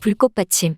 불꽃받침.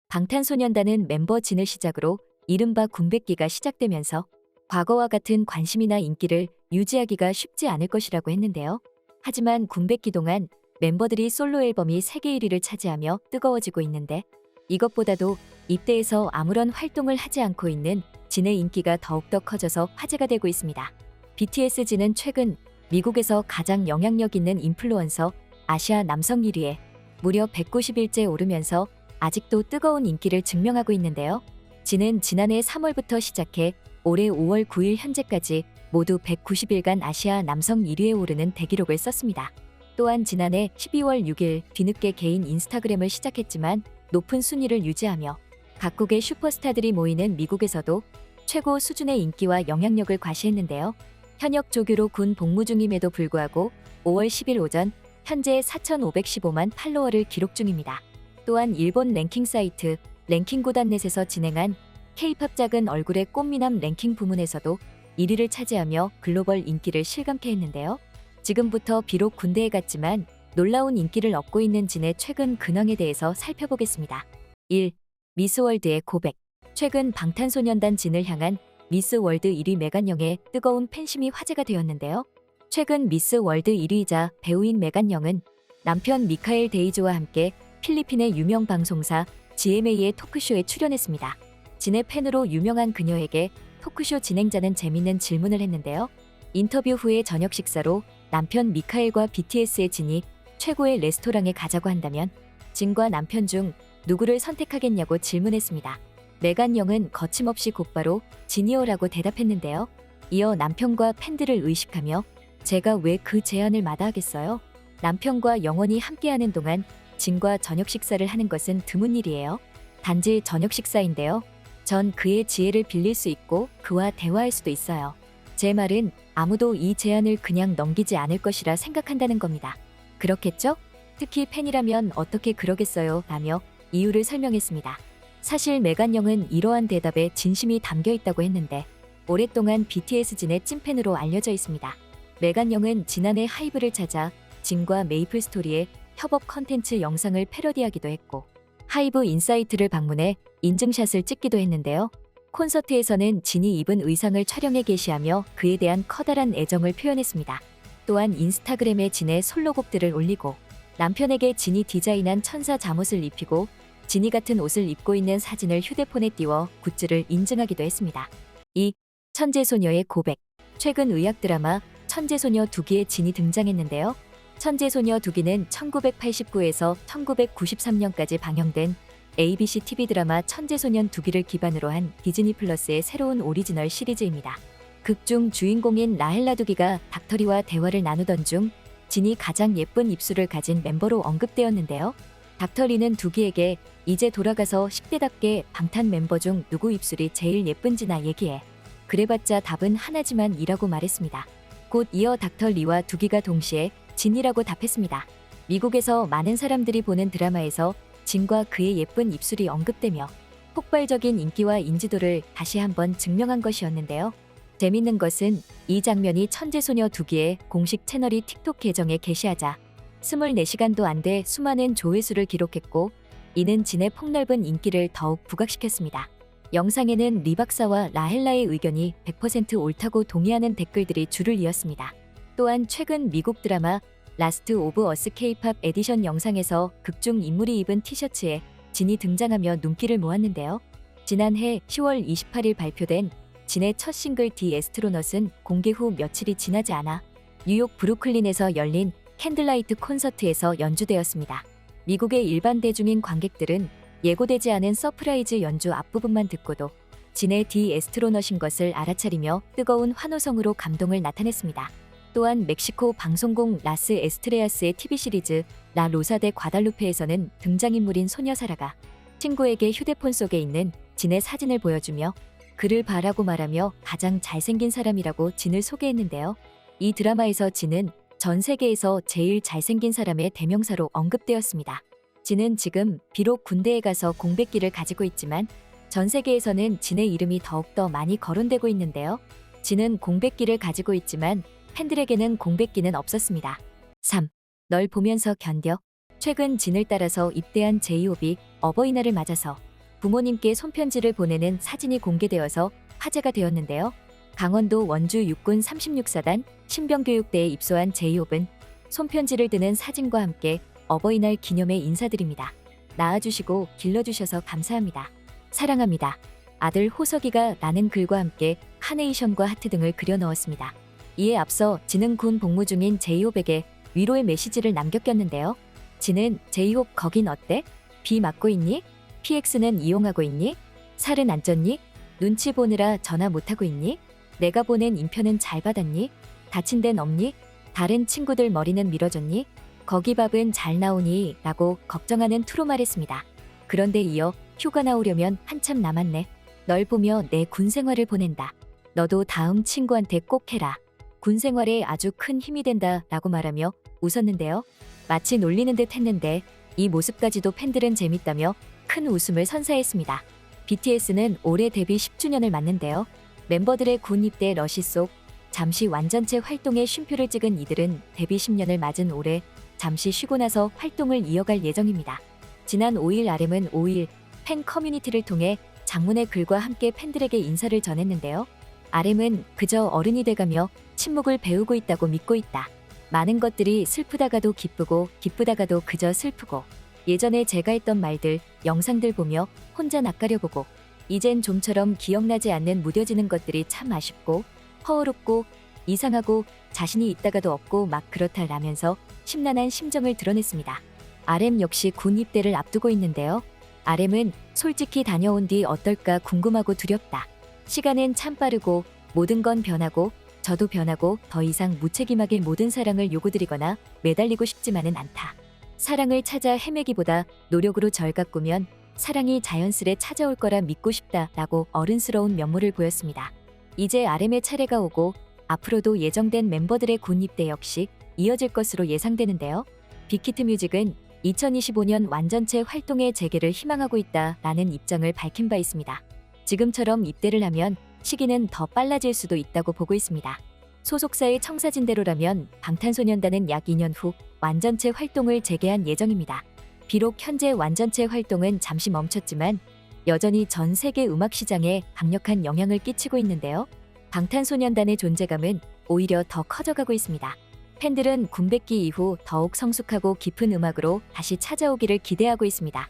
방탄소년단은 멤버 진을 시작으로 이른바 군백기가 시작되면서 과거와 같은 관심이나 인기를 유지하기가 쉽지 않을 것이라고 했는데요. 하지만 군백기 동안 멤버들이 솔로 앨범이 세계 1위를 차지하며 뜨거워지고 있는데, 이것보다도 입대해서 아무런 활동을 하지 않고 있는 진의 인기가 더욱더 커져서 화제가 되고 있습니다. BTS 진은 최근 미국에서 가장 영향력 있는 인플루언서 아시아 남성 1위에 무려 190일째 오르면서 아직도 뜨거운 인기를 증명하고 있는데요. 진은 지난해 3월부터 시작해 올해 5월 9일 현재까지 모두 190일간 아시아 남성 1위에 오르는 대기록을 썼습니다. 또한 지난해 12월 6일 뒤늦게 개인 인스타그램을 시작했지만 높은 순위를 유지하며 각국의 슈퍼스타들이 모이는 미국에서도 최고 수준의 인기와 영향력을 과시했는데요. 현역 조교로 군 복무 중임에도 불구하고 5월 10일 오전 현재 4,515만 팔로워를 기록 중입니다. 또한 일본 랭킹 사이트 랭킹고단넷에서 진행한 K-팝 작은 얼굴의 꽃미남 랭킹 부문에서도 1위를 차지하며 글로벌 인기를 실감케 했는데요. 지금부터 비록 군대에 갔지만 놀라운 인기를 얻고 있는 진의 최근 근황에 대해서 살펴보겠습니다. 1. 미스월드의 고백. 최근 방탄소년단 진을 향한 미스월드 1위 메간영의 뜨거운 팬심이 화제가 되었는데요. 최근 미스월드 1위이자 배우인 메간영은 남편 미카엘 데이즈와 함께 필리핀의 유명 방송사 GMA의 토크쇼에 출연했습니다. 진의 팬으로 유명한 그녀에게 토크쇼 진행자는 재밌는 질문을 했는데요. 인터뷰 후의 저녁 식사로 남편 미카엘과 BTS의 진이 최고의 레스토랑에 가자고 한다면 진과 남편 중 누구를 선택하겠냐고 질문했습니다. 메간영은 거침없이 곧바로 진이어라고 대답했는데요. 이어 남편과 팬들을 의식하며 제가 왜 그 제안을 마다하겠어요? 남편과 영원히 함께하는 동안 진과 저녁 식사를 하는 것은 드문 일이에요. 단지 저녁 식사인데요. 전 그의 지혜를 빌릴 수 있고 그와 대화할 수도 있어요. 제 말은 아무도 이 제안을 그냥 넘기지 않을 것이라 생각한다는 겁니다. 그렇겠죠? 특히 팬이라면 어떻게 그러겠어요? 라며 이유를 설명했습니다. 사실 메간영은 이러한 대답에 진심이 담겨 있다고 했는데 오랫동안 BTS 진의 찐팬으로 알려져 있습니다. 메간영은 지난해 하이브를 찾아 진과 메이플 스토리의 협업 컨텐츠 영상을 패러디하기도 했고 하이브 인사이트를 방문해 인증샷을 찍기도 했는데요. 콘서트에서는 진이 입은 의상을 촬영해 게시하며 그에 대한 커다란 애정을 표현했습니다. 또한 인스타그램에 진의 솔로곡들을 올리고 남편에게 진이 디자인한 천사 잠옷을 입히고 진이 같은 옷을 입고 있는 사진을 휴대폰에 띄워 굿즈를 인증하기도 했습니다. 2. 천재소녀의 고백. 최근 의학 드라마 천재소녀 2기에 진이 등장했는데요. 천재소녀 2기는 1989에서 1993년까지 방영된 ABC TV 드라마 천재소년 2기를 기반으로 한 디즈니 플러스의 새로운 오리지널 시리즈입니다. 극중 주인공인 라헬라 2기가 닥터리와 대화를 나누던 중 진이 가장 예쁜 입술을 가진 멤버로 언급되었는데요. 닥터리는 2기에게 이제 돌아가서 10대답게 방탄 멤버 중 누구 입술이 제일 예쁜지나 얘기해. 그래봤자 답은 하나지만 이라고 말했습니다. 곧 이어 닥터리와 2기가 동시에 진이라고 답했습니다. 미국에서 많은 사람들이 보는 드라마에서 진과 그의 예쁜 입술이 언급되며 폭발적인 인기와 인지도를 다시 한번 증명한 것이었는데요. 재밌는 것은 이 장면이 천재소녀 2기의 공식 채널이 틱톡 계정에 게시하자 24시간도 안 돼 수많은 조회수를 기록했고 이는 진의 폭넓은 인기를 더욱 부각시켰습니다. 영상에는 리 박사와 라헬라의 의견이 100% 옳다고 동의하는 댓글들이 줄을 이었습니다. 또한 최근 미국 드라마 라스트 오브 어스 K-팝 에디션 영상에서 극중 인물이 입은 티셔츠에 진이 등장하며 눈길을 모았는데요. 지난해 10월 28일 발표된 진의 첫 싱글 디 에스트로넛은 공개 후 며칠이 지나지 않아 뉴욕 브루클린에서 열린 캔들라이트 콘서트에서 연주되었습니다. 미국의 일반 대중인 관객들은 예고되지 않은 서프라이즈 연주 앞부분만 듣고도 진의 디 에스트로넛인 것을 알아차리며 뜨거운 환호성으로 감동을 나타냈습니다. 또한 멕시코 방송국 라스 에스트레아스의 TV 시리즈 라 로사 데 과달루페에서는 등장인물인 소녀 사라가 친구에게 휴대폰 속에 있는 진의 사진을 보여주며 그를 봐라고 말하며 가장 잘생긴 사람이라고 진을 소개했는데요. 이 드라마에서 진은 전 세계에서 제일 잘생긴 사람의 대명사로 언급되었습니다. 진은 지금 비록 군대에 가서 공백기를 가지고 있지만 전 세계에서는 진의 이름이 더욱더 많이 거론되고 있는데요. 진은 공백기를 가지고 있지만 팬들에게는 공백기는 없었습니다. 3. 널 보면서 견뎌. 최근 진을 따라서 입대한 제이홉이 어버이날을 맞아서 부모님께 손편지를 보내는 사진이 공개되어서 화제가 되었는데요. 강원도 원주 육군 36사단 신병교육대에 입소한 제이홉은 손편지를 드는 사진과 함께 어버이날 기념에 인사드립니다. 낳아주시고 길러주셔서 감사합니다. 사랑합니다. 아들 호석이가 라는 글과 함께 카네이션과 하트 등을 그려 넣었습니다. 이에 앞서 진은 군 복무 중인 제이홉에게 위로의 메시지를 남겼겠는데요. 진은 제이홉 거긴 어때? 비 맞고 있니? PX는 이용하고 있니? 살은 안 쪘니? 눈치 보느라 전화 못하고 있니? 내가 보낸 인편은 잘 받았니? 다친 데는 없니? 다른 친구들 머리는 밀어줬니? 거기 밥은 잘 나오니? 라고 걱정하는 투로 말했습니다. 그런데 이어 휴가 나오려면 한참 남았네. 널 보며 내 군 생활을 보낸다. 너도 다음 친구한테 꼭 해라. 군 생활에 아주 큰 힘이 된다 라고 말하며 웃었는데요. 마치 놀리는 듯 했는데 이 모습까지도 팬들은 재밌다며 큰 웃음을 선사했습니다. BTS는 올해 데뷔 10주년을 맞는데요. 멤버들의 군 입대 러시 속 잠시 완전체 활동에 쉼표를 찍은 이들은 데뷔 10년을 맞은 올해 잠시 쉬고 나서 활동을 이어갈 예정입니다. 지난 5일 RM은 5일 팬 커뮤니티를 통해 장문의 글과 함께 팬들에게 인사를 전했는데요. RM은 그저 어른이 돼가며 침묵을 배우고 있다고 믿고 있다. 많은 것들이 슬프다가도 기쁘고 기쁘다가도 그저 슬프고 예전에 제가 했던 말들, 영상들 보며 혼자 낯가려보고 이젠 좀처럼 기억나지 않는 무뎌지는 것들이 참 아쉽고 허우롭고 이상하고 자신이 있다가도 없고 막 그렇다라면서 심란한 심정을 드러냈습니다. RM 역시 군 입대를 앞두고 있는데요. RM은 솔직히 다녀온 뒤 어떨까 궁금하고 두렵다. 시간은 참 빠르고 모든 건 변하고 저도 변하고 더 이상 무책임하게 모든 사랑을 요구드리거나 매달리고 싶지만은 않다. 사랑을 찾아 헤매기보다 노력으로 절 가꾸면 사랑이 자연스레 찾아올 거라 믿고 싶다 라고 어른스러운 면모를 보였습니다. 이제 RM의 차례가 오고 앞으로도 예정된 멤버들의 군 입대 역시 이어질 것으로 예상되는데요. 빅히트 뮤직은 2025년 완전체 활동의 재개를 희망하고 있다 라는 입장을 밝힌 바 있습니다. 지금처럼 입대를 하면 시기는 더 빨라질 수도 있다고 보고 있습니다. 소속사의 청사진대로라면 방탄소년단은 약 2년 후 완전체 활동을 재개할 예정입니다. 비록 현재 완전체 활동은 잠시 멈췄지만 여전히 전 세계 음악 시장에 강력한 영향을 끼치고 있는데요. 방탄소년단의 존재감은 오히려 더 커져가고 있습니다. 팬들은 군백기 이후 더욱 성숙하고 깊은 음악으로 다시 찾아오기를 기대하고 있습니다.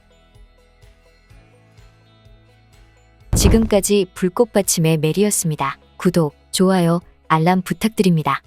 지금까지 불꽃받침의 메리였습니다. 구독, 좋아요, 알람 부탁드립니다.